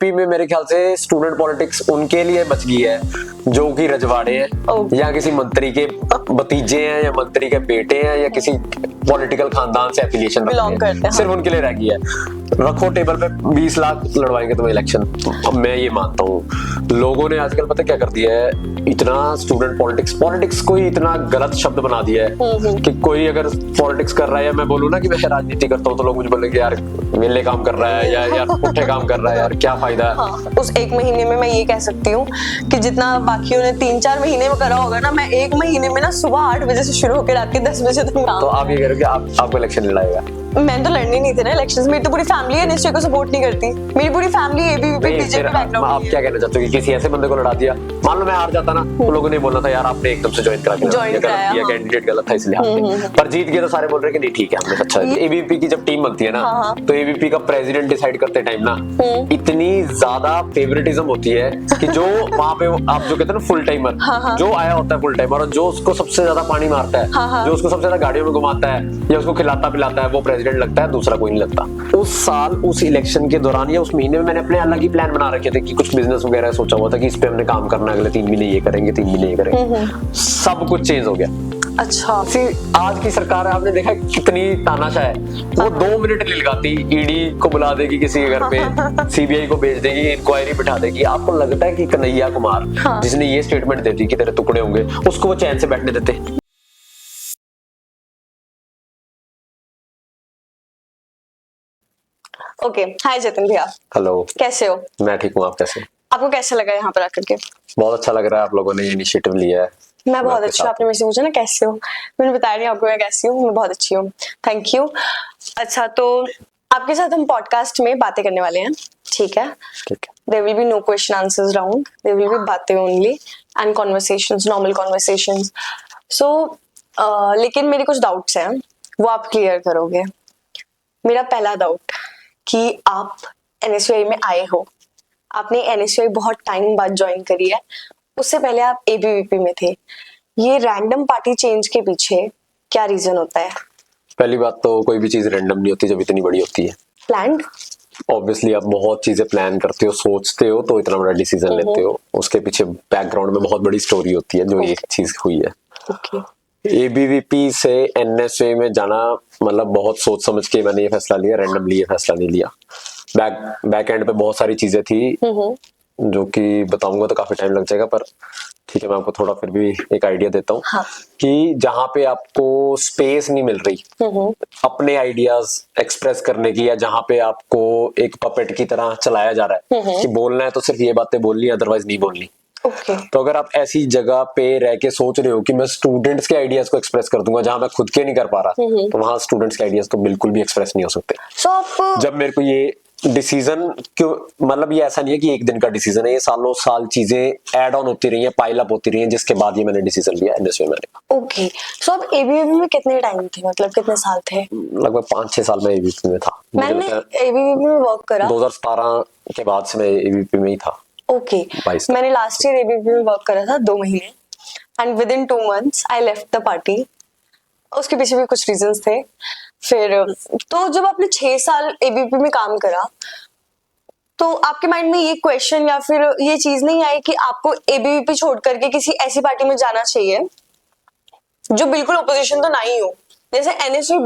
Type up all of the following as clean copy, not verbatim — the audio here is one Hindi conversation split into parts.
एबीवीपी में मेरे ख्याल से स्टूडेंट पॉलिटिक्स उनके लिए बच गई है जो कि रजवाड़े हैं या किसी मंत्री के भतीजे हैं या मंत्री के बेटे हैं या किसी पॉलिटिकल खानदान से एफिलिएशन बिलोंग करते हैं। सिर्फ उनके लिए रह गई है। रखो टेबल पे 20 लाख लड़वाएंगे तुम्हें इलेक्शन। मैं ये मानता हूँ लोगों ने आजकल पता क्या कर दिया है, इतना स्टूडेंट पॉलिटिक्स को ही इतना गलत शब्द बना दिया है कि कोई अगर पॉलिटिक्स कर रहा है या मैं बोलूँ ना कि मैं राजनीति करता हूँ तो लोग मुझे बोलेंगे यार मेले काम कर रहा है या यार पुट्ठे काम कर रहा है, यार क्या फायदा है। हाँ, उस एक महीने में मैं ये कह सकती हूँ कि जितना बाकियों ने 3-4 महीने में करा होगा ना, मैं एक महीने में ना सुबह 8 बजे से शुरू होकर रात के 10 बजे तक काम। तो आप ये कह रहे हो कि आपको इलेक्शन लड़ाएगा? मैं तो लड़नी नहीं थी ना इलेक्शंस, मेरी तो पूरी फैमिली एनएसए को सपोर्ट नहीं करती, मेरी पूरी फैमिली एबीवीपी बीजेपी बैकग्राउंड। आप क्या कहना चाहते हो कि किसी ऐसे बंदे को लड़ा दिया, मान लो मैं हार जाता ना तो लोगों ने बोलना था यार आपने एकदम से ज्वाइन करा दिया, कैंडिडेट गलत था इसलिए हार गए, पर जीत गए तो सारे बोल रहे कि नहीं ठीक है हमने अच्छा। एबीवीपी की जब टीम बनती है ना तो एबीवीपी का प्रेसिडेंट डिसाइड करते टाइम ना इतनी ज्यादा फेवरेटिज्म होती है कि जो वहां पे आप जो कहते हैं ना फुल टाइमर, जो आया होता है फुल टाइमर और जो उसको सबसे ज्यादा पानी मारता है, जो उसको सबसे ज्यादा गाड़ियों में घुमाता है या उसको खिलाता पिलाता है, वो प्रेसिडेंट लगता है, दूसरा कोई नहीं लगता। उस साल उस इलेक्शन के दौरान या उस महीने में मैंने अपने अलग ही प्लान बना रखे थे कि कुछ बिजनेस वगैरह सोचा हुआ था कि इस पे हमने काम करना, अगले 3 महीने ये करेंगे, 3 महीने ये करेंगे। सब कुछ चेंज हो गया। अच्छा, आज की सरकार है, आपने देखा कितनी तानाशाह है, वो 2 मिनट नहीं लगाती, ईडी को बुला देगी किसी के घर पे, सीबीआई को भेज देगी, इंक्वायरी बिठा देगी। आपको लगता है कि कन्हैया कुमार जिसने ये स्टेटमेंट दे दी कि तेरे टुकड़े होंगे, उसको वो चैन से बैठने देते? ओके, हाय जतिन भैया। हेलो, कैसे हो? मैं ठीक हूँ, आप कैसे? आपको कैसा लगा यहाँ पर आकर के? बहुत अच्छा लग रहा है, आप लोगों ने ये इनिशिएटिव लिया है। मैं बहुत अच्छी हूँ। आपने मेरे से पूछा ना कैसे हो, मैंने बताया नहीं आपको मैं कैसी हूँ, मैं बहुत अच्छी हूँ, थैंक यू। अच्छा, तो आपके साथ हम पॉडकास्ट में बातें करने वाले हैं, ठीक है? ठीक है। There will be no question answers round, there will be बातें only and conversations, normal conversations. So लेकिन मेरे कुछ डाउट्स हैं, वो आप क्लियर करोगे। मेरा पहला डाउट कि आप एनएसयूआई में आए हो, आपने एनएसयूआई बहुत टाइम बाद ज्वाइन करी है, उससे पहले आप एबीवीपी में थे। ये रैंडम पार्टी चेंज के पीछे क्या रीजन होता है? पहली बात तो कोई भी चीज रैंडम नहीं होती जब इतनी बड़ी होती है। प्लान्ड? ऑब्वियसली आप बहुत चीजें प्लान करते हो, सोचते हो तो इतना बड़ा डिसीजन लेते हो, उसके पीछे बैकग्राउंड में बहुत बड़ी स्टोरी होती है जो ये चीज हुई है। ओके। एबीवीपी से एनएसए में जाना मतलब बहुत सोच समझ के मैंने ये फैसला लिया, रैंडमली ये फैसला नहीं लिया। बैक एंड पे बहुत सारी चीजें थी जो कि बताऊंगा तो काफी टाइम लग जाएगा, पर ठीक है मैं आपको थोड़ा फिर भी एक आइडिया देता हूँ। हाँ। कि जहाँ पे आपको स्पेस नहीं मिल रही अपने आइडियाज एक्सप्रेस करने की, या जहाँ पे आपको एक पपेट की तरह चलाया जा रहा है कि बोलना है तो सिर्फ ये बातें बोलनी है अदरवाइज नहीं बोलनी। ओके। तो अगर आप ऐसी जगह पे रह के सोच रहे हो कि मैं स्टूडेंट्स के आइडियाज को एक्सप्रेस कर दूंगा जहां मैं खुद के नहीं कर पा रहा, तो वहां स्टूडेंट्स के आइडियाज तो बिल्कुल भी एक्सप्रेस नहीं हो सकते। सो आप जब मेरे को ये डिसीजन क्यों, मतलब ये ऐसा नहीं है कि एक दिन का डिसीजन है, ये सालों साल चीजें ऐड ऑन होती रही है, पाइल अप होती रही है, जिसके बाद ये मैंने डिसीजन लिया एनएसयूआई में। ओके। सो आप एबीवीपी में कितने टाइम थे, मतलब कितने साल थे? लगभग 5-6 साल में एबीवीपी में था। मैंने एबीवीपी में वर्क करा 2017 के बाद से मैं एबीवीपी में ही था। ओके। मैंने लास्ट ईयर एबीवीपी में वर्क करा था 2 महीने, and with in 2 months I left the party. उसके पीछे भी कुछ रीजंस थे। फिर तो जब आपने 6 साल एबीवीपी में काम करा तो आपके माइंड में ये क्वेश्चन या फिर ये चीज नहीं आई कि आपको एबीवीपी छोड़ करके किसी ऐसी पार्टी में जाना चाहिए जो बिल्कुल ऑपोजिशन तो ना ही हो? जैसे एनएसयूआई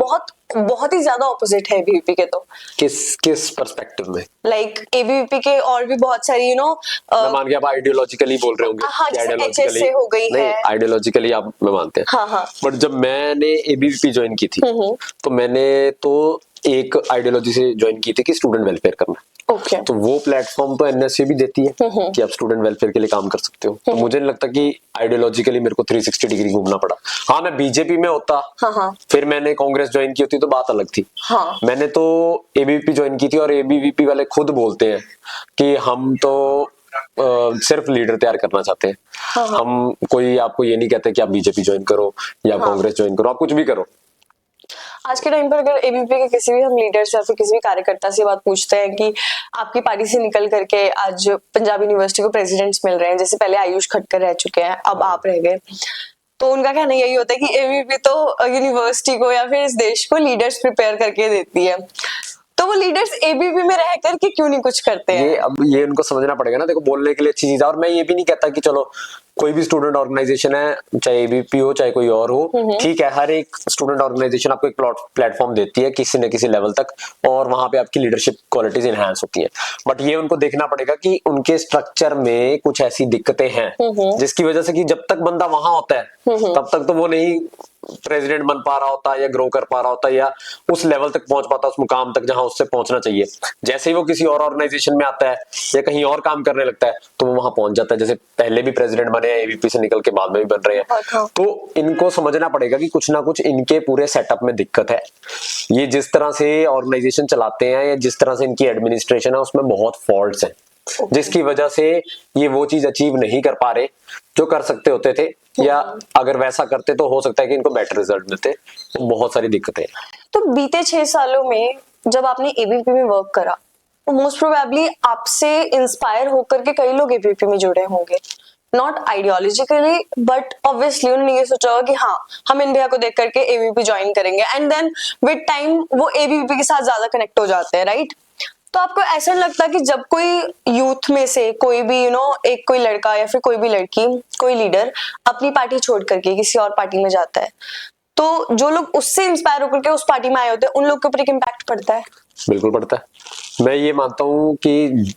बहुत ही ज्यादा ऑपोजिट है एबीवीपी के। तो किस पर्सपेक्टिव में? लाइक एबीवीपी के और भी बहुत सारी मैं मान गया आप आइडियोलॉजिकली बोल रहे होंगे। हाँ, जैसे एचएसए हो गई है। आइडियोलॉजिकली आप मैं मानते हैं। हाँ। बट जब मैंने एबीवीपी ज्वाइन की थी तो मैंने तो एक आइडियोलॉजी से ज्वाइन की थी कि स्टूडेंट वेलफेयर करना। ओके। तो वो प्लेटफॉर्म तो एनएसए भी देती है कि आप स्टूडेंट वेलफेयर के लिए काम कर सकते हो। तो मुझे नहीं लगता कि आइडियोलॉजिकली मेरे को 360 डिग्री घूमना पड़ा। हाँ, मैं बीजेपी में होता, फिर मैंने कांग्रेस ज्वाइन की होती तो बात अलग थी। मैंने तो एबीवीपी ज्वाइन की थी और एबीवीपी वाले खुद बोलते हैं कि हम तो सिर्फ लीडर तैयार करना चाहते हैं। हम कोई आपको ये नहीं कहते कि आप बीजेपी ज्वाइन करो या कांग्रेस ज्वाइन करो, आप कुछ भी करो। आज के टाइम पर अगर एबीवीपी के किसी भी हम लीडर से या फिर किसी भी कार्यकर्ता से बात पूछते हैं कि आपकी पार्टी से निकल करके आज पंजाब यूनिवर्सिटी को प्रेसिडेंट्स मिल रहे हैं, जैसे पहले आयुष खट्टर रह चुके हैं, अब आप रह गए, तो उनका कहना यही होता है कि एबीवीपी तो यूनिवर्सिटी को या फिर इस देश को लीडर्स प्रिपेयर करके देती है। तो वो लीडर्स एबीपी में रह करके क्यों नहीं कुछ करते हैं? ये अब ये उनको समझना पड़ेगा ना। देखो, बोलने के लिए अच्छी चीज है, और मैं ये भी नहीं कहता कि चलो कोई भी स्टूडेंट ऑर्गेनाइजेशन है, चाहे एबीपी हो चाहे कोई और हो, ठीक है, हर एक स्टूडेंट ऑर्गेनाइजेशन आपको एक प्लेटफॉर्म देती है किसी न किसी लेवल तक, और वहां पे आपकी लीडरशिप क्वालिटीज एनहांस होती है। बट ये उनको देखना पड़ेगा कि उनके स्ट्रक्चर में कुछ ऐसी दिक्कतें हैं जिसकी वजह से कि जब तक बंदा वहां होता है तब तक तो वो नहीं प्रेसिडेंट बन पा रहा होता, या ग्रो कर पा रहा होता, या उस लेवल तक पहुंच पाता, उस मुकाम तक जहां उससे पहुंचना चाहिए। जैसे ही वो किसी और ऑर्गेनाइजेशन में आता है या कहीं और काम करने लगता है तो वो वहां पहुंच जाता है। जैसे पहले भी प्रेसिडेंट बने हैं एबीपी से निकल के, बाद में भी बन रहे हैं। तो इनको समझना पड़ेगा कि कुछ ना कुछ इनके पूरे सेटअप में दिक्कत है। ये जिस तरह से ऑर्गेनाइजेशन चलाते हैं या जिस तरह से इनकी एडमिनिस्ट्रेशन है उसमें बहुत फॉल्ट्स हैं, जिसकी वजह से ये वो चीज अचीव नहीं कर पा रहे जो कर सकते होते थे, या अगर वैसा करते तो हो सकता है कि इनको बेटर रिजल्ट मिलते। तो बहुत सारी दिक्कतें। तो बीते 6 सालों में जब आपने एबीपी में वर्क करा तो मोस्ट प्रोबेबली आपसे इंस्पायर होकर के कई लोग एबीपी में जुड़े होंगे, नॉट आइडियोलॉजिकली बट ऑब्वियसली उन्होंने ये सोचा होगा कि हाँ हम इन भैया को देख करके एबीपी ज्वाइन करेंगे, एंड देन विद टाइम वो एबीपी के साथ ज्यादा कनेक्ट हो जाते हैं, राइट? तो आपको ऐसा नहीं लगता कि जब कोई यूथ में से कोई भी एक कोई लड़का या फिर कोई भी लड़की, कोई लीडर अपनी पार्टी छोड़ करके किसी और पार्टी में जाता है तो जो लोग उससे इंस्पायर होकर के उस पार्टी में आए होते हैं उन लोग के ऊपर एक इम्पैक्ट पड़ता है? बिल्कुल पड़ता है। मैं ये मानता हूँ कि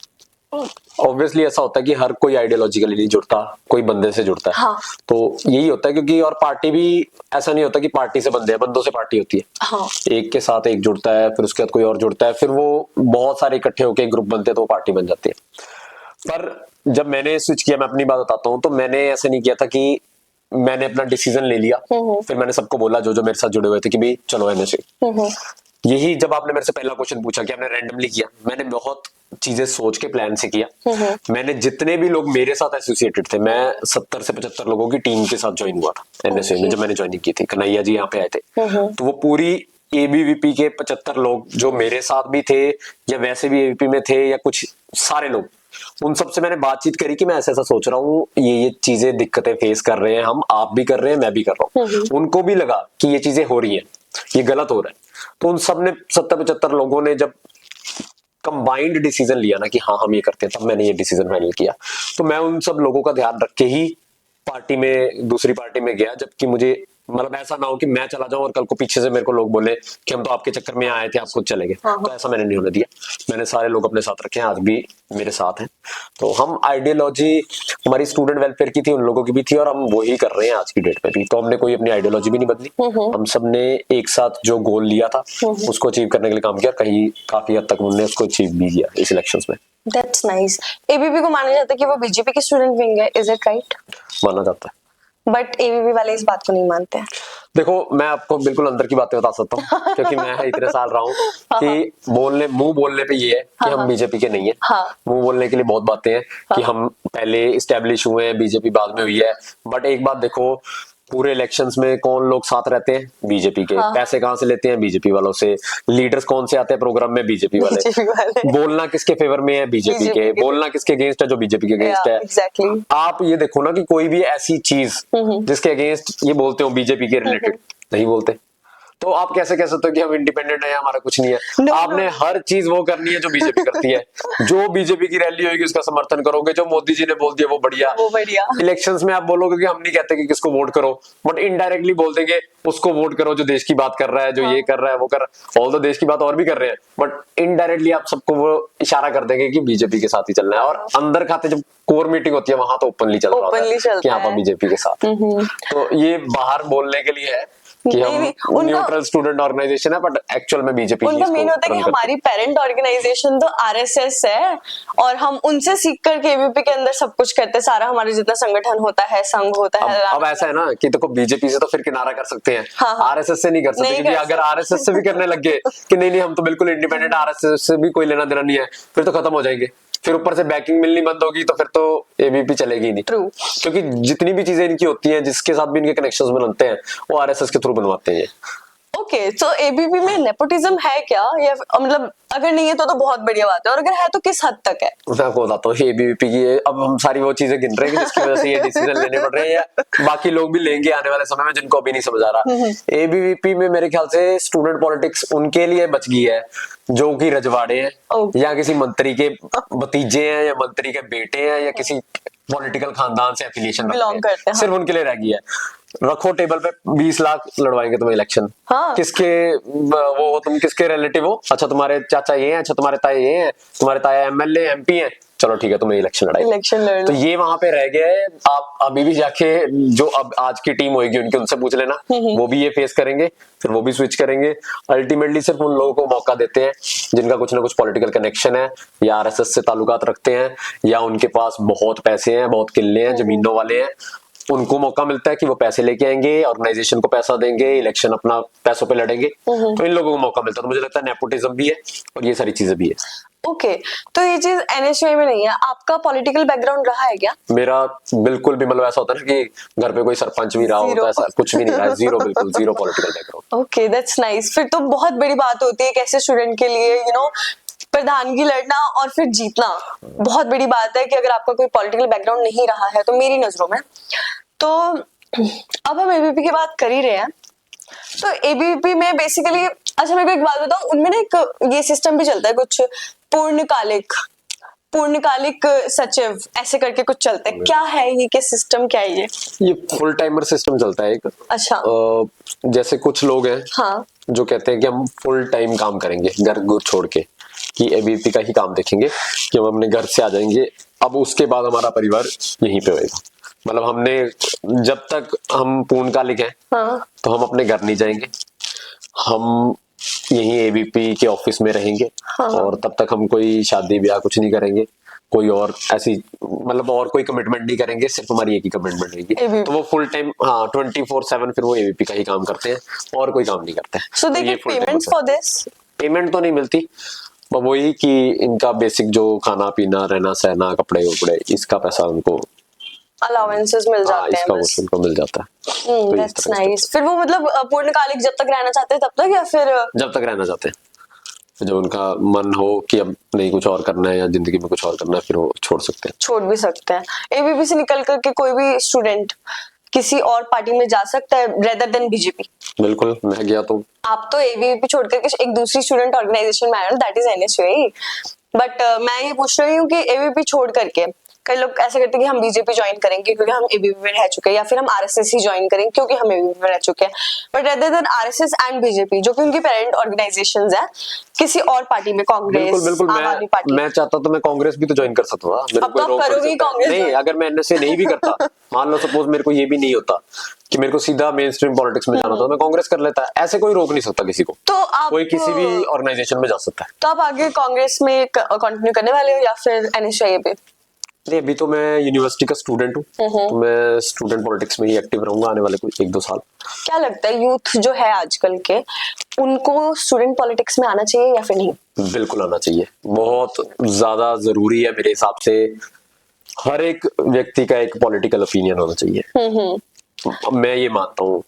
ऑब्वियसली ऐसा होता है कि हर कोई आइडियोलॉजिकली नहीं जुड़ता, कोई बंदे से जुड़ता है। हाँ। तो यही होता है, क्योंकि और पार्टी भी ऐसा नहीं होता कि पार्टी से बंदे हैं, बंदों से पार्टी होती है। हाँ। एक के साथ एक जुड़ता है, फिर उसके बाद कोई और जुड़ता है, फिर वो बहुत सारे इकट्ठे होकर एक ग्रुप बनते हैं तो वो पार्टी बन जाती है। पर जब मैंने स्विच किया, मैं अपनी बात बताता हूँ, तो मैंने ऐसे नहीं किया था कि मैंने अपना डिसीजन ले लिया फिर मैंने सबको बोला जो जो मेरे साथ जुड़े हुए थे कि भाई चलो एनएसए। यही जब आपने मेरे से पहला क्वेश्चन पूछा कि आपने रैंडमली किया, मैंने बहुत चीजें सोच के प्लान से किया। मैंने जितने भी लोग मेरे साथ एसोसिएटेड थे, मैं 70 से 75 लोगों की टीम के साथ ज्वाइन हुआ था एनएसए में। जब मैंने ज्वाइनिंग की थी, कन्हैया जी यहाँ पे आए थे, तो वो पूरी एबीवीपी के 75 लोग जो मेरे साथ भी थे या वैसे भी एबीपी में थे या कुछ सारे लोग, उन सबसे मैंने बातचीत करी कि मैं ऐसा ऐसा सोच रहा हूँ, ये चीजें दिक्कतें फेस कर रहे हैं हम, आप भी कर रहे हैं, मैं भी कर रहा हूँ। उनको भी लगा कि ये चीजें हो रही हैं, ये गलत हो रहा है। तो उन सब ने 70-75 लोगों ने जब कंबाइंड डिसीजन लिया ना कि हाँ हम ये करते हैं, तब मैंने ये डिसीजन फाइनल किया। तो मैं उन सब लोगों का ध्यान रख के ही पार्टी में, दूसरी पार्टी में गया, जबकि मुझे मतलब ऐसा ना हो कि मैं चला जाऊं और कल को पीछे से मेरे को लोग बोले कि हम तो आपके चक्कर में आए थे, आप खुद चले गए। तो ऐसा मैंने नहीं होने दिया। मैंने सारे लोग अपने साथ रखे हैं, आज भी मेरे साथ हैं। तो हम आइडियोलॉजी हमारी स्टूडेंट वेलफेयर की थी, उन लोगों की भी थी, और हम वही कर रहे हैं आज की डेट में भी। तो हमने कोई अपनी आइडियोलॉजी भी नहीं बदली। हम सब ने एक साथ जो गोल लिया था उसको अचीव करने के लिए काम किया। कहीं काफी हद तक हमने उसको अचीव भी किया इस इलेक्शंस में। That's nice. एबीपी को माना जाता है कि वो बीजेपी की स्टूडेंट विंग है, इज इट राइट? माना जाता है, बट एबीपी वाले इस बात को नहीं मानते हैं। देखो, मैं आपको बिल्कुल अंदर की बातें बता सकता हूँ क्योंकि मैं इतने साल रहा हूँ कि मुंह बोलने पे ये है कि हम बीजेपी के नहीं है। मुंह बोलने के लिए बहुत बातें हैं कि हम पहले इस्टेब्लिश हुए हैं, बीजेपी बाद में हुई है। बट एक बात देखो, पूरे इलेक्शंस में कौन लोग साथ रहते हैं? बीजेपी के। पैसे कहाँ से लेते हैं? बीजेपी वालों से। लीडर्स कौन से आते हैं प्रोग्राम में? बीजेपी वाले। बोलना किसके फेवर में है? बीजेपी के। बोलना किसके अगेंस्ट है? जो बीजेपी के अगेंस्ट है। exactly. आप ये देखो ना कि कोई भी ऐसी चीज जिसके अगेंस्ट ये बोलते हो बीजेपी के रिलेटेड, नहीं बोलते। तो आप कैसे कह सकते हो कि हम इंडिपेंडेंट है, हमारा कुछ नहीं है? आपने हर चीज वो करनी है जो बीजेपी करती है। जो बीजेपी की रैली होगी उसका समर्थन करोगे, जो मोदी जी ने बोल दिया वो बढ़िया। इलेक्शंस में आप बोलोगे कि हम नहीं कहते कि किसको वोट करो, बट इनडायरेक्टली बोल देंगे उसको वोट करो जो देश की बात कर रहा है, जो ये कर रहा है, वो कर रहा है। ऑल तो देश की बात और भी कर रहे हैं, बट इनडायरेक्टली आप सबको वो इशारा कर देंगे कि बीजेपी के साथ ही चलना है। और अंदर खाते जब कोर मीटिंग होती है वहां तो ओपनली चल रहा है कि आप बीजेपी के साथ। तो ये बाहर बोलने के लिए है कि हम न्यूट्रल स्टूडेंट ऑर्गेनाइजेशन है, बट एक्चुअल में बीजेपी उनका मेन होता है कि हमारी पेरेंट ऑर्गेनाइजेशन तो आरएसएस है और हम उनसे सीख कर के एबीपी के अंदर सब कुछ करते हैं। सारा हमारे जितना संगठन होता है, संघ होता है। अब ऐसा है ना कि देखो, बीजेपी से तो फिर किनारा कर सकते हैं, आरएसएस से नहीं कर सकते, क्योंकि अगर आरएसएस से भी करने लग गए कि नहीं हम तो बिल्कुल इंडिपेंडेंट, आरएसएस से भी कोई लेना देना नहीं है, फिर तो खत्म हो जाएंगे। फिर ऊपर से बैकिंग मिलनी बंद होगी तो फिर तो एबीपी चलेगी नहीं। True. क्योंकि जितनी भी चीजें इनकी होती हैं, जिसके साथ भी इनके कनेक्शंस बनते हैं, वो आरएसएस के थ्रू बनवाते हैं। ओके, तो एबीपी में नेपोटिज्म है क्या, या मतलब अगर नहीं है तो बहुत बढ़िया बात है, और अगर है तो किस हद तक है? मैं आपको बताता हूँ एबीवीपी की अब हम सारी वो चीजें गिन रहे हैं कि जिसकी वजह से ये डिसीजन लेने पड़ रहे हैं, या बाकी लोग भी लेंगे आने वाले समय में जिनको अभी नहीं समझ आ रहा। एबीवीपी में मेरे ख्याल से स्टूडेंट पॉलिटिक्स उनके लिए बच गई है जो कि रजवाड़े हैं, या किसी मंत्री के भतीजे हैं, या मंत्री के बेटे हैं, या किसी पॉलिटिकल खानदान से एफिलिएशन बिलोंग करते हैं। सिर्फ उनके लिए रह गई है। रखो टेबल पे 20 लाख लड़वाएंगे तुम्हें इलेक्शन। हाँ। किसके वो तुम किसके रिलेटिव हो? अच्छा तुम्हारे चाचा ये हैं, अच्छा तुम्हारे ताए ये हैं, तुम्हारे ताया एमएलए एमपी हैं, चलो ठीक है तुम्हें इलेक्शन लड़ लो। तो ये वहां पे रह गया है। आप अभी भी जाके जो अब आज की टीम होगी उनके उनसे पूछ लेना, वो भी ये फेस करेंगे, फिर वो भी स्विच करेंगे। अल्टीमेटली सिर्फ उन लोगों को मौका देते हैं जिनका कुछ ना कुछ पॉलिटिकल कनेक्शन है, या आरएसएस से ताल्लुकात रखते हैं, या उनके पास बहुत पैसे हैं, बहुत किले हैं, जमीनों वाले हैं। उनको मौका मिलता है कि वो पैसे लेके आएंगे, ऑर्गेनाइजेशन को पैसा देंगे, इलेक्शन अपना पैसों पे लड़ेंगे, तो इन लोगों को मौका मिलता है। तो मुझे लगता है नेपोटिज्म भी है और ये सारी चीजें भी है। ओके, तो ये चीज एनएसयूआई में नहीं है। आपका पॉलिटिकल बैकग्राउंड रहा है क्या? मेरा बिल्कुल भी, मतलब ऐसा होता है ना कि घर पे कोई सरपंच भी रहा होता है, ऐसा कुछ भी नहीं रहा, जीरो, बिल्कुल zero political background. Okay, that's nice. फिर तो बहुत बड़ी बात होती है कैसे स्टूडेंट के लिए, प्रधानगी लड़ना और फिर जीतना बहुत बड़ी बात है कि अगर आपका कोई पॉलिटिकल बैकग्राउंड नहीं रहा है तो, मेरी नजरों में। तो अब हम एबीपी की बात कर ही रहे हैं, तो एबीपी में बेसिकली, अच्छा मेरे को एक बात बताओ, उनमें ना एक ये सिस्टम भी चलता है कुछ पूर्णकालिक सचिव ऐसे करके कुछ चलता है, क्या है ये, क्या सिस्टम, क्या है ये फुल टाइमर सिस्टम चलता है एक। अच्छा। जैसे कुछ लोग हैं, हाँ, जो कहते हैं कि हम फुल टाइम काम करेंगे घर गुर छोड़ के, कि एबीपी का ही काम देखेंगे, कि हम अपने घर से आ जाएंगे, अब उसके बाद हमारा परिवार यहीं पे होएगा। मतलब हमने जब तक हम पूर्णकालिक हैं, हाँ, तो हम अपने घर नहीं जाएंगे, हम यहीं एबीपी के ऑफिस में रहेंगे, हाँ, और तब तक हम कोई शादी ब्याह कुछ नहीं करेंगे, कोई और ऐसी मतलब और कोई कमिटमेंट नहीं करेंगे, सिर्फ हमारी एक ही कमिटमेंट रहेगी। तो वो फुल टाइम, हाँ, 24/7 फिर वो एबीपी का ही काम करते हैं और कोई काम नहीं करते हैं। So they get payments for this? Payment तो नहीं मिलती, वही कि इनका बेसिक जो खाना पीना, रहना सहना, कपड़े वपड़े, इसका पैसा उनको अलाउंसेस मिल जाते हैं, इसका कुछ उनको मिल जाता है। That's nice. फिर वो मतलब पूर्णकालिक जब तक रहना चाहते हैं तब तक, या फिर जब तक रहना चाहते हैं, जब उनका मन हो कि अब नहीं कुछ और करना है या जिंदगी में कुछ और करना है, फिर वो छोड़ सकते हैं, छोड़ भी सकते हैं। एबीपी से निकल करके कोई भी स्टूडेंट किसी और पार्टी में जा सकता है रेदर देन बीजेपी? बिल्कुल, मैं गया तो। आप तो एबीपी छोड़ करके एक दूसरी स्टूडेंट ऑर्गेनाइजेशन में आए हो, दैट इज एनएसयूआई, बट मैं ये पूछ रही हूँ कि एबीपी छोड़ करके कई लोग ऐसे करते हैं कि हम बीजेपी ज्वाइन करेंगे क्योंकि हम एबीपी में रह चुके हैं, या फिर हम आरएसएस ही ज्वाइन करेंगे क्योंकि हम एबीपी में रह चुके हैं। But rather than RSS and BJP, जो कि उनकी पेरेंट ऑर्गेनाइजेशंस हैं, किसी और पार्टी में, कांग्रेस, बिल्कुल, मैं चाहता तो मैं कांग्रेस भी तो ज्वाइन कर सकता था। मेरे को रोक करोगे कांग्रेस? नहीं, अगर मैं एनएसए नहीं भी करता, मान लो सपोज मेरे को ये भी नहीं होता कि मेरे को सीधा मेन स्ट्रीम पॉलिटिक्स में जाना था, मैं कांग्रेस कर लेता। ऐसे कोई रोक नहीं सकता किसी को, तो आप कोई किसी भी ऑर्गेनाइजेशन में जा सकता है। तो आप आगे कांग्रेस में कंटिन्यू करने वाले हो या फिर एनएसयूआई पे? नहीं, अभी तो मैं यूनिवर्सिटी का स्टूडेंट हूँ, तो मैं स्टूडेंट पॉलिटिक्स में ही एक्टिव रहूंगा आने वाले कुछ 1-2 साल। क्या लगता है यूथ जो है आजकल के, उनको स्टूडेंट पॉलिटिक्स में आना चाहिए या फिर नहीं? बिल्कुल आना चाहिए, बहुत ज्यादा जरूरी है मेरे हिसाब से। हर एक व्यक्ति का एक पॉलिटिकल ओपिनियन होना चाहिए। मैं ये मानता हूँ।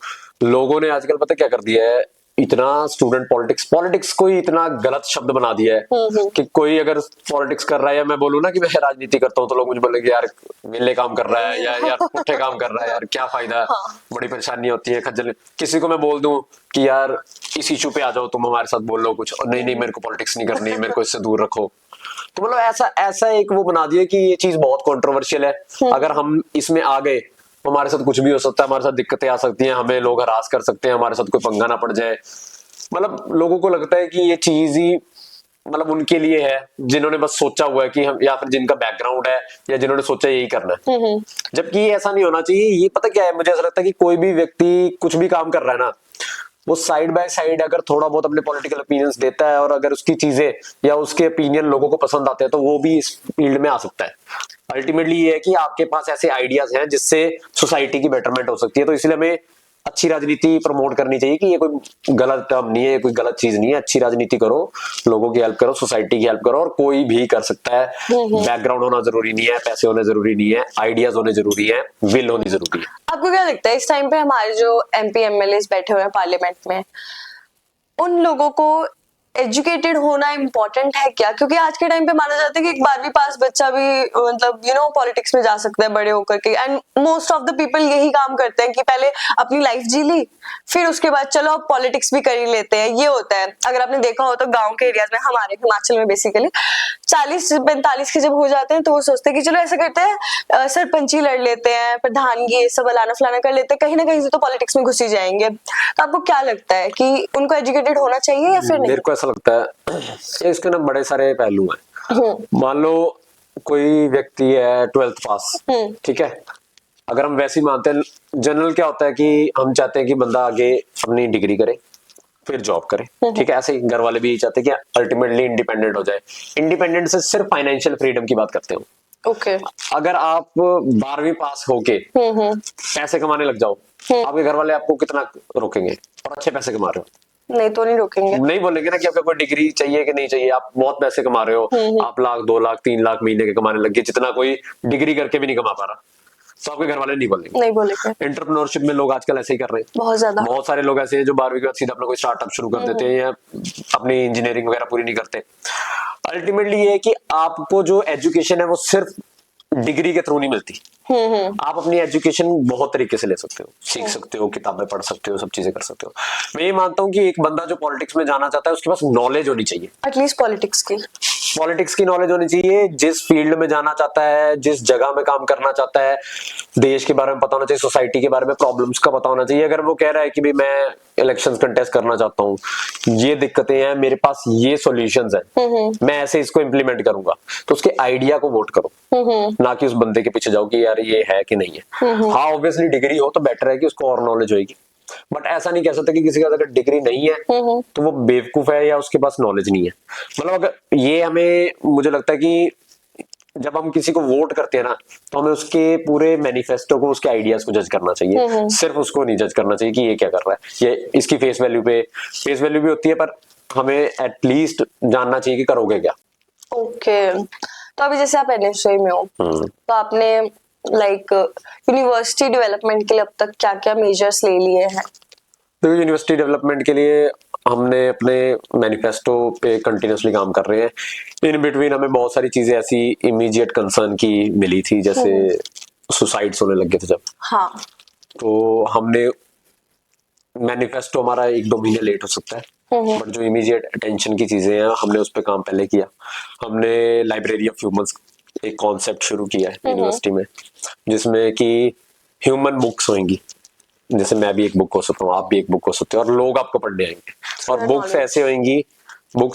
लोगों ने आजकल पता क्या कर दिया है, इतना स्टूडेंट पॉलिटिक्स को ही इतना गलत शब्द बना दिया है कि कोई अगर पॉलिटिक्स कर रहा है, या मैं बोलूं ना कि मैं राजनीति करता हूँ, तो लोग मुझे बोलेंगे यार मिले काम कर रहा है, या यार पुट्ठे काम कर रहा है, यार क्या फायदा है, बड़ी परेशानी होती है, खज्जल। किसी को मैं बोल दूं कि यार इस इशू पे आ जाओ, तुम हमारे साथ बोल लो कुछ, और नहीं मेरे को पॉलिटिक्स नहीं करनी, मेरे को इससे दूर रखो। तो मतलब ऐसा एक वो बना दिया कि ये चीज बहुत कॉन्ट्रोवर्शियल है, अगर हम इसमें आ गए हमारे साथ कुछ भी हो सकता है, हमारे साथ दिक्कतें आ सकती हैं, हमें लोग हरास कर सकते हैं, हमारे साथ कोई पंगा ना पड़ जाए। मतलब लोगों को लगता है कि ये चीज ही मतलब उनके लिए है जिन्होंने बस सोचा हुआ है कि हम, या फिर जिनका बैकग्राउंड है, या जिन्होंने सोचा यही करना है। जबकि ऐसा नहीं होना चाहिए। ये पता क्या है, मुझे ऐसा लगता है कि कोई भी व्यक्ति कुछ भी काम कर रहा है ना, वो साइड बाय साइड अगर थोड़ा बहुत अपने पॉलिटिकल ओपिनियंस देता है, और अगर उसकी चीजें या उसके ओपिनियन लोगों को पसंद आते हैं, तो वो भी इस फील्ड में आ सकता है। अल्टीमेटली ये है कि आपके पास ऐसे आइडियाज हैं जिससे सोसाइटी की बेटरमेंट हो सकती है। तो इसलिए हमें अच्छी राजनीति प्रमोट करनी चाहिए, कि ये कोई गलत टर्म नहीं है, कोई गलत चीज नहीं है। अच्छी राजनीति करो, लोगों की हेल्प करो, सोसाइटी की हेल्प करो, और कोई भी कर सकता है। बैकग्राउंड होना जरूरी नहीं है, पैसे होने जरूरी नहीं है, आइडियाज होने जरूरी है, विल होनी जरूरी है। आपको क्या लगता है इस टाइम पे हमारे जो एमपी एमएलए बैठे हुए हैं पार्लियामेंट में, उन लोगों को एजुकेटेड होना इम्पोर्टेंट है क्या? क्योंकि आज के टाइम पे माना जाता है कि एक 12वीं पास बच्चा भी मतलब पॉलिटिक्स में जा सकता है बड़े होकर के, and most of the people यही काम करते हैं कि पहले अपनी लाइफ जी ली, फिर उसके बाद चलो अब पॉलिटिक्स भी कर ही लेते हैं। ये होता है, अगर आपने देखा हो तो गांव के एरियाज में, हमारे हिमाचल में बेसिकली 40-45 के जब हो जाते हैं तो वो सोचते हैं कि चलो ऐसा करते हैं, सरपंची लड़ लेते हैं, प्रधानगी ये सब अलाना फलाना कर लेते हैं, कहीं ना कहीं से तो पॉलिटिक्स में घुस ही जाएंगे। तो आपको क्या लगता है कि उनको एजुकेटेड होना चाहिए या फिर नहीं? मेरे को ऐसा लगता है इसके ना बड़े सारे पहलू हैं। मान लो कोई व्यक्ति है 12th पास, ठीक है, अगर हम वैसे ही मानते हैं, जनरल क्या होता है कि हम चाहते हैं कि बंदा आगे अपनी डिग्री करे फिर जॉब करे, ठीक है, ऐसे ही घर वाले भी चाहते हैं कि अल्टीमेटली इंडिपेंडेंट हो जाए। इंडिपेंडेंट से सिर्फ फाइनेंशियल फ्रीडम की बात करते हो। ओके। अगर आप 12वीं पास होके पैसे कमाने लग जाओ, आपके घर वाले आपको कितना रोकेंगे? और अच्छे पैसे कमा रहे हो, नहीं तो नहीं रोकेंगे। नहीं बोलेंगे ना कि आपको कोई डिग्री चाहिए कि नहीं चाहिए, आप बहुत पैसे कमा रहे हो, आप 1 लाख 2 लाख 3 लाख महीने के कमाने लग गए, जितना कोई डिग्री करके भी नहीं कमा पा रहा, तो आपके घर वाले नहीं बोलेंगे। नहीं बोलेंगे। एंटरप्रेन्योरशिप में लोग आजकल ऐसे ही कर रहे हैं, बहुत ज्यादा। बहुत सारे लोग ऐसे हैं जो 12वीं के बाद सीधा अपना कोई स्टार्टअप शुरू कर देते हैं या अपनी इंजीनियरिंग वगैरह पूरी नहीं करते। अल्टीमेटली ये है कि आपको जो एजुकेशन है वो सिर्फ डिग्री के थ्रू नहीं मिलती। आप अपनी एजुकेशन बहुत तरीके से ले सकते हो, सीख सकते हो, किताबें पढ़ सकते हो, सब चीजें कर सकते हो। मैं ये मानता हूँ कि एक बंदा जो पॉलिटिक्स में जाना चाहता है उसके पास नॉलेज होनी चाहिए, एटलीस्ट पॉलिटिक्स की नॉलेज होनी चाहिए। जिस फील्ड में जाना चाहता है, जिस जगह में काम करना चाहता है, देश के बारे में पता होना चाहिए, सोसाइटी के बारे में, प्रॉब्लम्स का पता होना चाहिए। अगर वो कह रहा है कि भाई मैं इलेक्शंस कंटेस्ट करना चाहता हूँ, ये दिक्कतें हैं, मेरे पास ये सॉल्यूशंस हैं, मैं ऐसे इसको इम्प्लीमेंट करूंगा, तो उसके आइडिया को वोट करो, ना कि उस बंदे के पीछे जाओ कि यार ये है कि नहीं है। हाँ, ऑब्वियसली डिग्री हो तो बेटर है कि उसको और नॉलेज होगी, बट ऐसा नहीं कह सकते कि किसी का अगर डिग्री नहीं है तो वो बेवकूफ है या उसके पास नॉलेज नहीं है। मतलब अगर ये हमें, मुझे लगता है कि जब हम किसी को वोट करते हैं ना, तो हमें उसके पूरे मैनिफेस्टो को, उसके आइडियाज को जज करना चाहिए, सिर्फ उसको नहीं जज करना चाहिए कि ये क्या कर रहा है। ये इसकी फेस वैल्यू भी होती है, पर हमें एटलीस्ट जानना चाहिए कि करोगे क्या। ओके। तो अभी जैसे आप एनएसयूआई में हो, तो आपने लाइक यूनिवर्सिटी डेवलपमेंट के लिए अब तक क्या क्या मेजर्स ले लिए हैं? देखो, यूनिवर्सिटी डेवलपमेंट के लिए हमने अपने मैनिफेस्टो पे कंटिन्यूसली काम कर रहे हैं। इन बिटवीन हमें बहुत सारी चीजें ऐसी इमीडिएट कंसर्न की मिली थी, जैसे सुसाइड्स होने लगे थे जब, हाँ, तो हमने, मैनिफेस्टो हमारा 1-2 महीने लेट हो सकता है, बट जो इमीडिएट अटेंशन की चीजें हैं हमने उस पर काम पहले किया। हमने लाइब्रेरी ऑफ ह्यूमंस एक कॉन्सेप्ट शुरू किया है यूनिवर्सिटी में, जिसमें कि ह्यूमन बुक्स होंगी, जैसे मैं भी एक बुक हो सकता हूँ, आप भी एक बुक हो सकते हो, और लोग आपको पढ़ने आएंगे। और बुक्स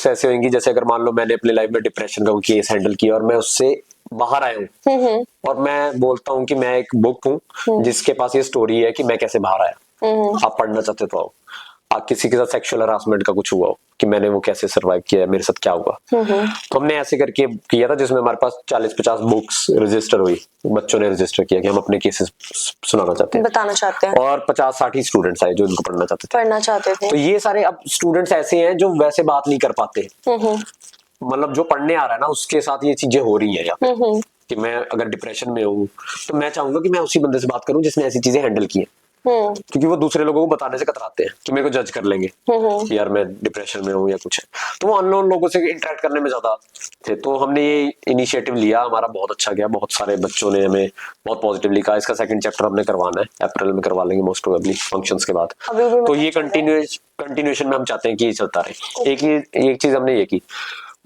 ऐसे होंगी जैसे अगर मान लो मैंने अपनी लाइफ में डिप्रेशन का कोई केस हैंडल किया और मैं उससे बाहर आया हूँ, और मैं बोलता हूँ कि मैं एक बुक हूँ जिसके पास ये स्टोरी है कि मैं कैसे बाहर आया, आप पढ़ना चाहते तो आओ। आप किसी के साथ सेक्सुअल हरासमेंट का कुछ हुआ हो कि मैंने वो कैसे सरवाइव किया, मेरे साथ क्या हुआ, तो हमने ऐसे करके किया था, जिसमें हमारे पास 40-50 बुक्स रजिस्टर हुई, बच्चों ने रजिस्टर किया कि हम अपने केसेस सुनाना चाहते हैं, बताना चाहते हैं, और 50-60 स्टूडेंट्स आए जो इनको पढ़ना चाहते थे। तो ये सारे अब स्टूडेंट्स ऐसे हैं जो वैसे बात नहीं कर पाते, मतलब जो पढ़ने आ रहा है ना उसके साथ ये चीजें हो रही है यहाँ पे, कि मैं अगर डिप्रेशन में हूँ तो मैं चाहूंगा कि मैं उसी बंदे से बात करूं जिसने ऐसी चीजें हैंडल की है, क्योंकि वो दूसरे लोगों को बताने से कतराते हैं कि मेरे को जज कर लेंगे कि यार मैं डिप्रेशन में हूँ या कुछ है, तो वो अननोन लोगों से इंटरेक्ट करने में ज्यादा थे। तो हमने ये इनिशिएटिव लिया, हमारा बहुत अच्छा गया, बहुत सारे बच्चों ने हमें बहुत पॉजिटिवली कहा। इसका 2nd चैप्टर हमने करवाना है, अप्रैल में करवा लेंगे मोस्ट प्रोबेबली फंक्शंस के बाद। तो ये कंटिन्यूएशन में हम चाहते हैं कि ये चलता रहे। एक चीज हमने ये की।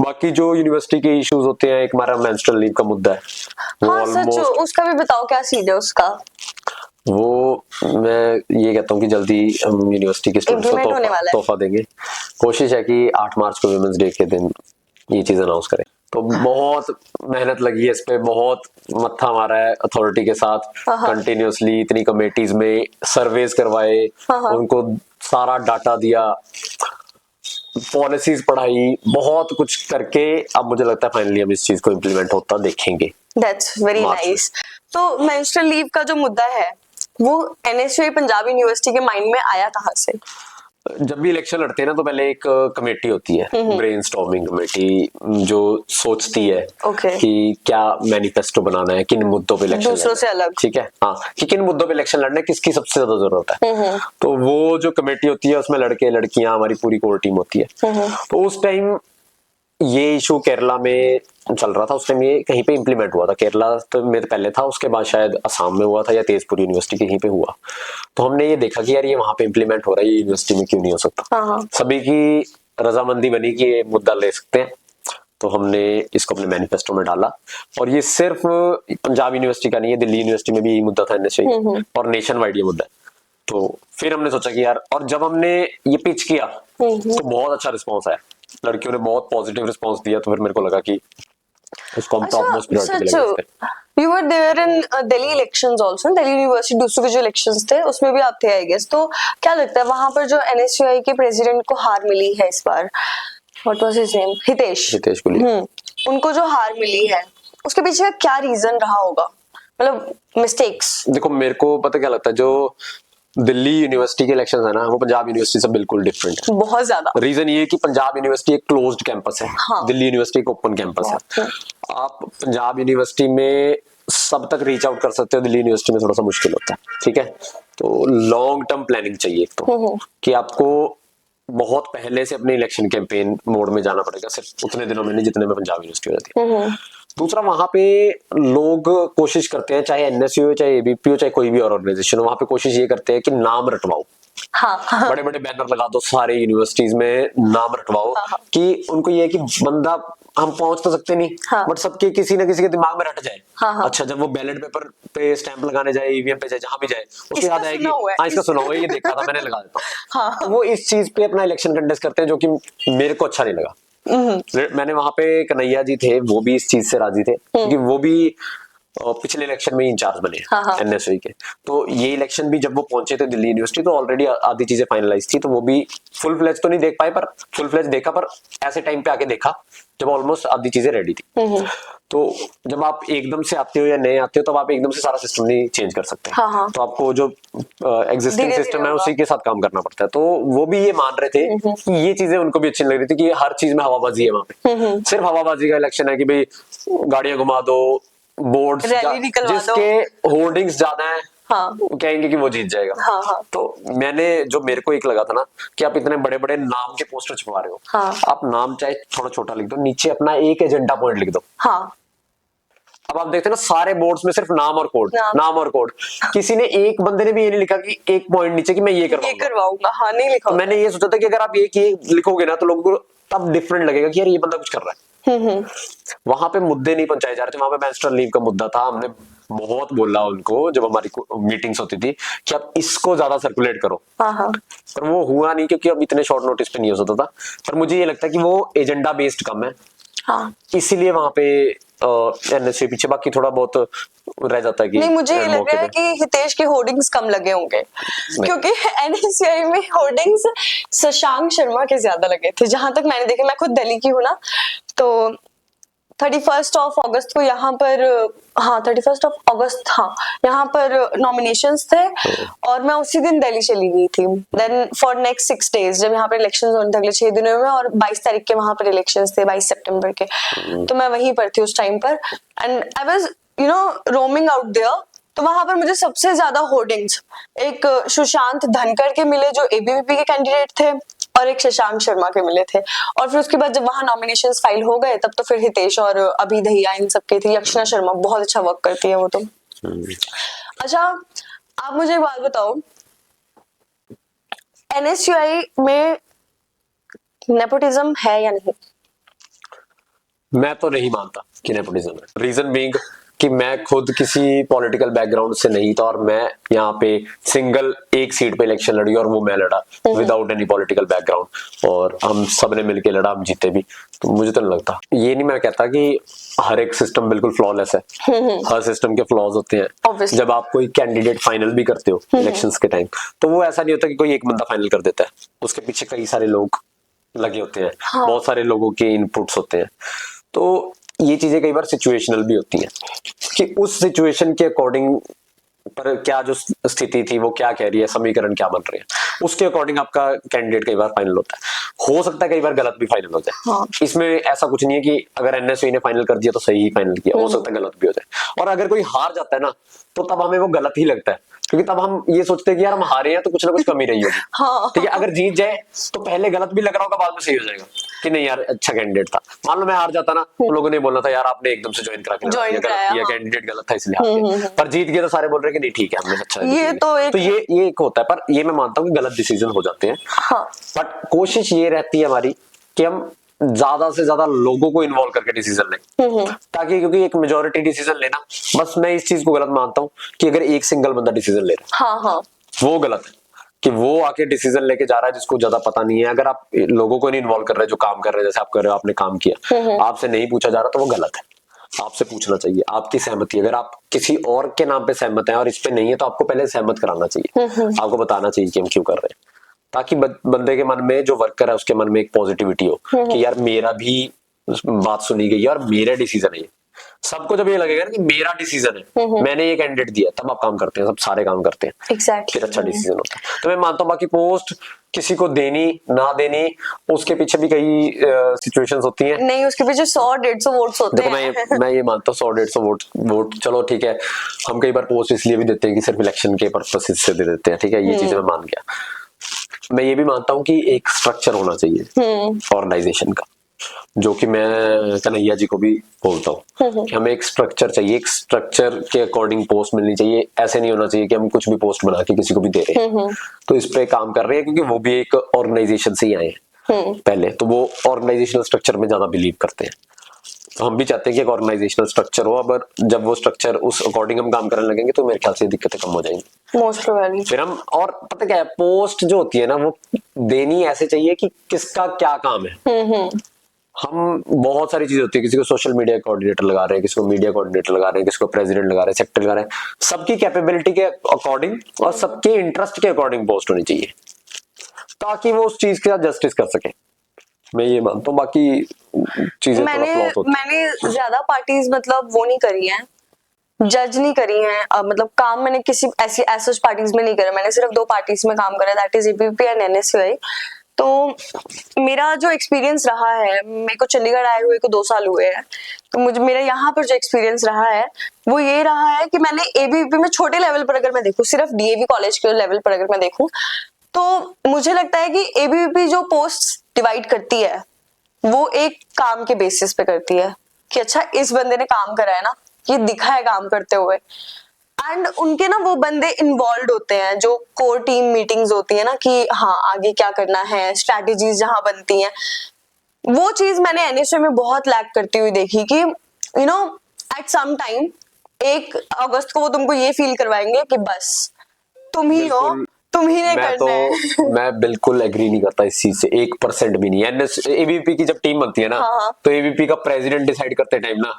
बाकी जो यूनिवर्सिटी के इश्यूज होते हैं, एक हमारा मेंस्ट्रुअल लीव का मुद्दा है, हाँ सच, उसका भी बताओ क्या सीन है उसका। वो मैं ये कहता हूँ कि जल्दी हम यूनिवर्सिटी के स्टूडेंट्स को तोहफा देंगे। कोशिश है कि 8 मार्च को वुमेन्स डे के दिन ये चीज अनाउंस करें। तो बहुत मेहनत लगी है इस पे, बहुत मत्था मारा है अथॉरिटी के साथ, कंटिन्यूअसली इतनी कमेटीज में सर्वेज करवाए, उनको सारा डाटा दिया, पॉलिसीज पढ़ाई, बहुत कुछ करके अब मुझे लगता है फाइनली हम इस चीज को इम्प्लीमेंट होता देखेंगे। That's very nice। तो मेंस्ट्रुअल लीव का जो मुद्दा है वो एनएसयूआई पंजाब यूनिवर्सिटी के माइंड में आया कहाँ से? जब भी इलेक्शन लड़ते हैं ना तो पहले एक कमेटी होती है, ब्रेनस्टॉर्मिंग कमेटी, जो सोचती है कि क्या मैनिफेस्टो बनाना है, किन मुद्दों पे इलेक्शन दूसरों से अलग, ठीक है, हाँ, कि किन मुद्दों पे इलेक्शन लड़ना है, किसकी सबसे ज्यादा जरूरत है। तो वो जो कमेटी होती है उसमें लड़के लड़कियां, हमारी पूरी कोर टीम होती है। तो उस टाइम ये इशू केरला में चल रहा था, उस टाइम ये कहीं पे इम्प्लीमेंट हुआ था, केरला तो में पहले था, उसके बाद शायद असम में हुआ था या तेजपुर यूनिवर्सिटी कहीं पे हुआ। तो हमने ये देखा कि यार ये वहां पे इम्प्लीमेंट हो रहा है, ये यूनिवर्सिटी में क्यों नहीं हो सकता। सभी की रजामंदी बनी कि ये मुद्दा ले सकते हैं, तो हमने इसको अपने मैनिफेस्टो में डाला। और ये सिर्फ पंजाब यूनिवर्सिटी का नहीं है, दिल्ली यूनिवर्सिटी में भी यही मुद्दा था एनएसयूआई, और नेशन वाइड ये मुद्दा है। तो फिर हमने सोचा कि यार, और जब हमने ये पिच किया तो बहुत अच्छा रिस्पॉन्स आया, लड़कियों ने बहुत पॉजिटिव रिस्पॉन्स दिया। तो फिर मेरे को लगा कि इसको हम टॉप मोस्ट प्रायोरिटी पे लेंगे। You were there in Delhi elections also, Delhi University दूसरे के जो elections थे उसमें भी आप थे आई गेस। तो क्या लगता है वहां पर जो NSUI के प्रेसिडेंट को हार मिली है इस बार, What was his name? Hitesh गुली। उनको जो हार मिली है उसके पीछे का क्या रीजन रहा होगा, मतलब मिस्टेक्स? देखो मेरे को पता क्या लगता है, जो दिल्ली यूनिवर्सिटी के इलेक्शन है ना, वो पंजाब यूनिवर्सिटी से बिल्कुल डिफरेंट है, बहुत ज्यादा। रीजन ये कि पंजाब यूनिवर्सिटी एक क्लोज्ड कैंपस है, हाँ। दिल्ली यूनिवर्सिटी एक ओपन कैंपस है। आप पंजाब यूनिवर्सिटी में सब तक रीच आउट कर सकते हो, दिल्ली यूनिवर्सिटी में थोड़ा सा मुश्किल होता है, ठीक है। तो लॉन्ग टर्म प्लानिंग चाहिए एक तो, कि आपको बहुत पहले से अपने इलेक्शन कैंपेन मोड में जाना पड़ेगा, सिर्फ उतने दिनों में नहीं जितने में पंजाब यूनिवर्सिटी हो जाती है। दूसरा, वहां पे लोग कोशिश करते हैं, चाहे एनएसयू हो, चाहे एबीपी हो, चाहे कोई भी और ऑर्गेनाइजेशन हो, वहां पे कोशिश ये करते हैं कि नाम रटवाओ। हाँ। बड़े बड़े बैनर लगा दो सारे यूनिवर्सिटीज में, नाम रटवाओ। हाँ। कि उनको ये है कि बंदा, हम पहुंच तो सकते नहीं, हाँ। बट सबके किसी ना किसी के दिमाग में रट जाए। हाँ। अच्छा, जब वो बैलेट पेपर पे स्टैंप लगाने जाए, ईवीएम पे जाए, जहां भी जाए, उसको याद आएगी, हाँ इसका सुना हुआ है, ये देखा था मैंने, लगा देता हूँ। हाँ। वो इस चीज पे अपना इलेक्शन कंटेस्ट करते हैं, जो कि मेरे को अच्छा नहीं लगा। मैंने वहां पे कन्हैया जी थे, वो भी इस चीज से राजी थे, क्योंकि वो भी पिछले इलेक्शन में इंचार्ज बने एनएसयूआई के। तो ये इलेक्शन भी जब वो पहुंचे थे दिल्ली यूनिवर्सिटी, तो ऑलरेडी आधी चीजें फाइनलाइज थी, तो वो भी फुल फ्लेज तो नहीं देख पाए, पर फुल फ्लेज देखा, पर ऐसे टाइम पे आके देखा जब ऑलमोस्ट आधी चीजें रेडी थी। तो जब आप एकदम से आते हो या नए आते हो, तब आप एकदम से सारा सिस्टम नहीं चेंज कर सकते। तो आपको जो एग्जिस्टिंग सिस्टम है उसी के साथ काम करना पड़ता है। तो वो भी ये मान रहे थे कि ये चीजें उनको भी अच्छी लग रही थी, कि हर चीज में हवाबाजी है वहां पे, सिर्फ हवाबाजी का इलेक्शन है, कि भाई गाड़ियां घुमा दो, बोर्ड जिसके होर्डिंग्स ज्यादा है, हाँ। वो कहेंगे कि वो जीत जाएगा। हाँ। तो मैंने, जो मेरे को एक लगा था ना, कि आप इतने बड़े बड़े नाम के पोस्टर छपवा रहे हो, हाँ। आप नाम चाहे थोड़ा छोटा लिख दो, नीचे अपना एक एजेंडा पॉइंट लिख दो। हाँ। अब आप देखते हैं ना, सारे बोर्ड्स में सिर्फ नाम और कोड, नाम और कोड। किसी ने, एक बंदे ने भी ये नहीं लिखा कि एक पॉइंट नीचे कि मैं ये करवाऊंगा। हाँ, नहीं लिखा। तो मैंने ये सोचा था कि अगर आप एक ये लिखोगे ना, तो लोगों को तब डिफरेंट लगेगा कि यार ये बंदा कुछ कर रहा है। वहां पे मुद्दे नहीं पहुंचाए जा रहे थे, वहां पे मैंस्टर लीव का मुद्दा था। हमने बहुत बोला उनको, जब हमारी मीटिंग्स होती थी, कि आप इसको ज्यादा सर्कुलेट करो, पर वो हुआ नहीं, क्योंकि अब इतने शॉर्ट नोटिस पे नहीं हो सकता था। पर मुझे ये लगता है कि वो एजेंडा बेस्ड कम है, हाँ। इसीलिए वहां पे एनएसयूआई पीछे, बाकी थोड़ा बहुत रह जाता है कि नहीं, मुझे ये लग रहा है कि हितेश के होर्डिंग्स कम लगे होंगे, क्योंकि एनएसयूआई में होर्डिंग्स शशांक शर्मा के ज्यादा लगे थे, जहां तक मैंने देखा। मैं खुद दिल्ली की हूँ ना, तो 31 अगस्त को यहाँ पर, हाँ 31 अगस्त, हाँ यहाँ पर नॉमिनेशंस थे, और मैं उसी दिन दिल्ली चली गई थी। देन फॉर नेक्स्ट 6 days, जब यहाँ पर इलेक्शंस होने थे अगले 6 दिनों में, और 22 तारीख के वहां पर इलेक्शंस थे, 22 सितंबर के, तो मैं वहीं पर थी उस टाइम पर, and I was roaming out there. तो वहां पर मुझे सबसे ज्यादा होर्डिंग्स एक सुशांत धनखड़ के मिले, जो एबीवीपी के कैंडिडेट थे, और एक शशांक शर्मा के मिले थे। और फिर उसके बाद जब वहां नॉमिनेशंस फाइल हो गए, तब तो फिर हितेश और अभी दहिया इन सबके थे। यक्षना शर्मा बहुत अच्छा वर्क करती है वो तो। अच्छा, आप मुझे एक बात बताओ, एनएसयूआई में नेपोटिज्म है या नहीं? मैं तो नहीं मानता कि नेपोटिज्म है। रीजन बीइंग कि मैं खुद किसी पॉलिटिकल बैकग्राउंड से नहीं था, और मैं यहाँ पे सिंगल एक सीट पे इलेक्शन लड़ी, और वो मैं लड़ा विदाउट एनी पॉलिटिकल बैकग्राउंड, और हम सब ने मिलके लड़ा, हम जीते भी। तो मुझे तो नहीं लगता, ये नहीं मैं कहता कि हर एक सिस्टम बिल्कुल फ्लॉलेस है, हर सिस्टम के फ्लॉज होते हैं। Obviously. जब आप कोई कैंडिडेट फाइनल भी करते हो इलेक्शंस के टाइम, तो वो ऐसा नहीं होता कि कोई एक बंदा फाइनल कर देता है, उसके पीछे कई सारे लोग लगे होते हैं, हाँ। बहुत सारे लोगों के इनपुट्स होते हैं। तो ये चीजें कई बार सिचुएशनल भी होती हैं, कि उस सिचुएशन के अकॉर्डिंग पर क्या जो स्थिति थी वो क्या कह रही है, समीकरण क्या बन रहे हैं। उसके अकॉर्डिंग आपका कैंडिडेट कई बार फाइनल होता है। हो सकता है कई बार गलत भी फाइनल हो जाए। हाँ। इसमें ऐसा कुछ नहीं है कि अगर एनएसयूआई ने फाइनल कर दिया तो सही ही फाइनल किया, हो सकता है गलत भी हो जाए। और अगर कोई हार जाता है ना तो तब हमें वो गलत ही लगता है, क्योंकि तब हम ये सोचते हैं कि यार हम हारे हैं तो कुछ ना कुछ कमी रही होगी। हाँ। ठीक है, अगर जीत जाए तो पहले गलत भी लग रहा होगा, बाद में सही हो जाएगा कि नहीं यार अच्छा कैंडिडेट था। मान लो मैं हार जाता ना तो लोगों ने बोलना था यार आपने एकदम से ज्वाइन करा के लगा दिया, गलत किया, कैंडिडेट गलत था इसलिए हार गए। पर जीत गए तो सारे बोल रहे हैं कि नहीं ठीक है हमने अच्छा ये तो ये एक होता है। पर ये मैं मानता हूँ कि गलत डिसीजन हो जाते हैं। हाँ। बट कोशिश ये रहती है हमारी कि हम ज्यादा से ज्यादा लोगों को इन्वॉल्व करके डिसीजन लें, ताकि क्योंकि एक मेजोरिटी डिसीजन लेना, बस मैं इस चीज को गलत मानता हूँ कि अगर एक सिंगल बंदा डिसीजन ले रहा है, हाँ हाँ वो गलत है कि वो आके डिसीजन लेके जा रहा है जिसको ज्यादा पता नहीं है। अगर आप लोगों को नहीं इन्वॉल्व कर रहे जो काम कर रहे हैं, जैसे आप कर रहे हो, आपने काम किया, आपसे नहीं पूछा जा रहा तो वो गलत है। आपसे पूछना चाहिए, आपकी सहमति, अगर आप किसी और के नाम पे सहमत हैं और इस पे नहीं है तो आपको पहले सहमत कराना चाहिए, आपको बताना चाहिए कि हम क्यों कर रहे हैं, ताकि बंदे के मन में, जो वर्कर है उसके मन में एक पॉजिटिविटी हो कि यार मेरा भी बात सुनी गई है और मेरा डिसीजन है ये। सबको जब ये लगेगा ना कि मेरा डिसीजन है, मैंने ये कैंडिडेट दिया, तब आप काम करते हैं, सब सारे काम करते हैं। एग्जैक्टली फिर अच्छा डिसीजन होता है। तो मैं मानता हूँ बाकी पोस्ट किसी को देनी ना देनी उसके पीछे भी कई सिचुएशंस होती हैं। नहीं, उसके पीछे 100-150 वोट्स होते देखो हैं। मैं ये मानता हूँ 100-150 वोट चलो ठीक है, हम कई बार पोस्ट इसलिए भी देते हैं कि सिर्फ इलेक्शन के पर्पस से दे देते हैं, ठीक है, ये चीजें मैं मान गया। मैं ये भी मानता हूँ कि एक स्ट्रक्चर होना चाहिए ऑर्गेनाइजेशन का, जो कि मैं कन्हैया जी को भी बोलता हूँ कि हमें एक स्ट्रक्चर चाहिए, एक स्ट्रक्चर के अकॉर्डिंग पोस्ट मिलनी चाहिए। ऐसे नहीं होना चाहिए कि हम कुछ भी पोस्ट बना के किसी को भी दे रहे हैं। तो इस पे काम कर रहे हैं क्योंकि वो भी एक ऑर्गेनाइजेशन से ही आए हैं पहले, तो वो ऑर्गेनाइजेशनल स्ट्रक्चर में ज्यादा बिलीव करते हैं। तो हम भी चाहते हैं कि एक ऑर्गेनाइजेशनल स्ट्रक्चर हो। अब जब वो स्ट्रक्चर उस अकॉर्डिंग हम काम करने लगेंगे तो मेरे ख्याल से दिक्कतें कम हो जाएंगी मोस्ट प्रोबेबली। फिर हम। और पता क्या है, पोस्ट जो होती है ना वो देनी ऐसे चाहिए कि किसका क्या काम है। हम बहुत सारी चीजें होती है, किसी को सोशल मीडिया कोऑर्डिनेटर लगा रहे हैं, किसी को मीडिया कोऑर्डिनेटर लगा रहे हैं, किसी को प्रेसिडेंट लगा रहे हैं, सेक्रेटरी लगा रहे हैं। सबकी कैपेबिलिटी के अकॉर्डिंग और सबके इंटरेस्ट के अकॉर्डिंग पोस्ट होनी चाहिए, ताकि वो उस चीज के साथ जस्टिस कर सके। मैं ये मानता हूँ, बाकी चीजें थोड़ा फ्लॉप होती हैं। मैंने ज्यादा पार्टीज मतलब वो नहीं करी हैं, जज नहीं करी हैं। मतलब काम मैंने किसी ऐसी एसोस पार्टीज में नहीं करा। मैंने सिर्फ 2 पार्टीज में काम करा, that is ABVP and NSUI. तो मेरा जो एक्सपीरियंस रहा है, मेरे को चंडीगढ़ आए हुए को 2 साल हुए हैं, तो मुझे मेरा यहाँ पर जो एक्सपीरियंस रहा है वो ये रहा है कि मैंने एबीवीपी में छोटे लेवल पर अगर मैं देखूँ, सिर्फ डीएवी कॉलेज के लेवल पर अगर मैं देखूँ, तो मुझे लगता है कि एबीवीपी जो पोस्ट डिवाइड करती है वो एक काम के बेसिस पे करती है कि अच्छा इस बंदे ने काम करा है ना, ये दिखा है काम करते हुए। एंड उनके ना वो बंदे इन्वॉल्व होते हैं, जो कोर टीम मीटिंग्स होती है ना कि हाँ आगे क्या करना है, स्ट्रैटेजीज जहां बनती हैं, वो चीज मैंने एनएसयूआई में बहुत लैक करती हुई देखी कि you know at some time 1 अगस्त को वो तुमको ये फील करवाएंगे कि बस तुम ही हो, तुम ही ने करना है। मैं बिल्कुल एग्री नहीं करता इस चीज से, 1% भी नहीं। एबीवीपी की जब टीम बनती है ना, तो एबीवीपी का प्रेसिडेंट डिसाइड करते टाइम ना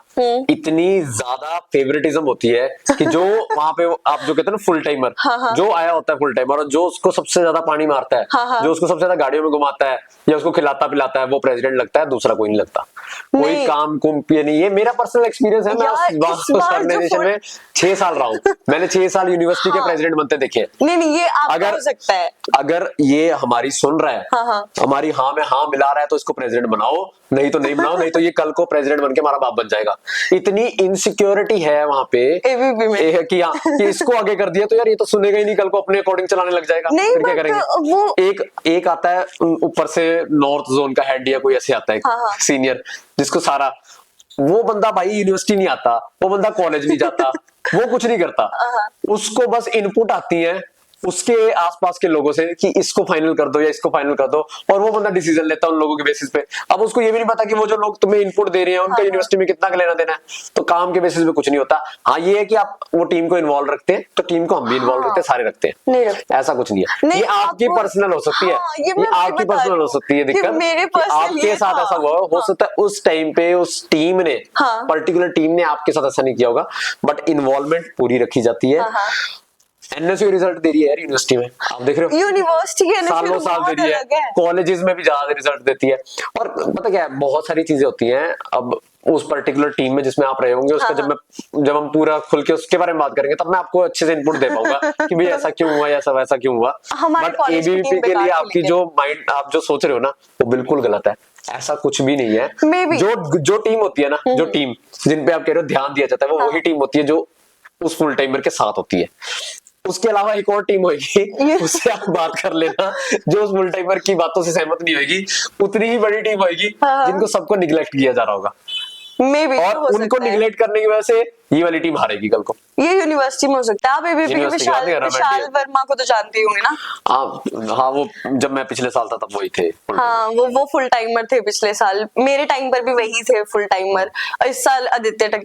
इतनी ज्यादा फेवरेटिज्म होती है कि जो वहां पे आप जो कहते हैं ना फुल टाइमर, जो आया होता है फुल टाइमर, और जो उसको सबसे ज्यादा पानी मारता है, जो उसको सबसे ज्यादा गाड़ियों में घुमाता है या उसको खिलाता पिलाता है, वो प्रेसिडेंट लगता है, दूसरा कोई नहीं लगता। कोई काम कुम ये नहीं। ये मेरा पर्सनल एक्सपीरियंस है। मैं उस ऑर्गेनाइजेशन में 6 साल रहा हूँ। मैंने 6 साल यूनिवर्सिटी के प्रेसिडेंट बनते देखे। नहीं ये आप हो सकता है। अगर ये हमारी सुन रहा है, हमारी हाँ में हाँ मिला रहा है, तो इसको प्रेसिडेंट बनाओ, नहीं तो नहीं बनाओ, नहीं तो ये कल को प्रेसिडेंट बनके हमारा बाप बन जाएगा। इतनी इनसिक्योरिटी है वहां पे कि हाँ कि इसको आगे कर दिया तो यार ये तो सुनेगा ही नहीं, कल को अपने अकॉर्डिंग चलाने लग जाएगा। फिर क्या करेंगे? वो एक आता है ऊपर से नॉर्थ जोन का हेड या कोई ऐसे आता है सीनियर, जिसको सारा, वो बंदा भाई यूनिवर्सिटी नहीं आता, वो बंदा कॉलेज नहीं जाता, वो कुछ नहीं करता, उसको बस इनपुट आती है उसके आसपास के लोगों से कि इसको फाइनल कर दो या इसको फाइनल कर दो, और वो बंदा डिसीजन लेता है उन लोगों के बेसिस पे। अब उसको ये भी नहीं पता कि वो जो लोग तुम्हें इनपुट दे रहे हैं उनका यूनिवर्सिटी में कितना लेना देना है, तो काम के बेसिस पे कुछ नहीं होता। हाँ ये है कि आप वो टीम को इन्वॉल्व रखते हैं, तो टीम को हम भी इन्वॉल्व रखते हैं, सारे रखते हैं, ऐसा कुछ नहीं है। ये आपकी पर्सनल हो सकती है, ये आपकी पर्सनल हो सकती है दिक्कत, आपके साथ ऐसा हुआ हो सकता है उस टाइम पे उस टीम ने, पर्टिकुलर टीम ने आपके साथ ऐसा नहीं किया होगा, बट इन्वॉल्वमेंट पूरी रखी जाती है। एनएसयू रिजल्ट दे रही है यार यूनिवर्सिटी में, आप देख रहे हो यूनिवर्सिटी के सालों साल दे रही है, कॉलेजेस में भी ज्यादा रिजल्ट देती है। और पता क्या है, बहुत सारी चीजें होती हैं। अब उस पर्टिकुलर टीम में जिसमें आप रहे होंगे उसका जब हम पूरा खुल के उसके बारे में बात करेंगे तब मैं आपको अच्छे से इनपुट दे पाऊंगा कि भाई ऐसा क्यों हुआ, ऐसा वैसा क्यों हुआ। हमारे बट college की एबीवीपी team के लिए बेकार थी आपकी लेकिन। जो माइंड आप जो सोच रहे हो ना वो बिल्कुल गलत है। ऐसा कुछ भी नहीं है। Maybe। जो टीम होती है ना, जो टीम जिन पे आप कह रहे हो ध्यान दिया जाता है वो वही टीम होती है जो उस फुल टाइमर के साथ होती है। उसके अलावा एक और टीम होगी उससे आप बात कर लेना जो उस फुल टाइमर की बातों से सहमत नहीं होगी। उतनी ही बड़ी टीम होगी जिनको सबको निगलेक्ट किया जा रहा होगा मे बी और उनको निगलेक्ट करने की वजह से ये वाली टीम हारेगी कल को। ये यूनिवर्सिटी में हो सकता है। आप एबीपी के यूनिवर्सिटी विशाल की बात नहीं कर रहा मैं, विशाल वर्मा को तो जानते ही होंगे ना। हाँ वो जब मैं पिछले साल था तब वही थे। हाँ वो फुल टाइमर थे पिछले साल, मेरे टाइम पर भी वही थे फुल टाइमर। इस साल आदित्य टकिया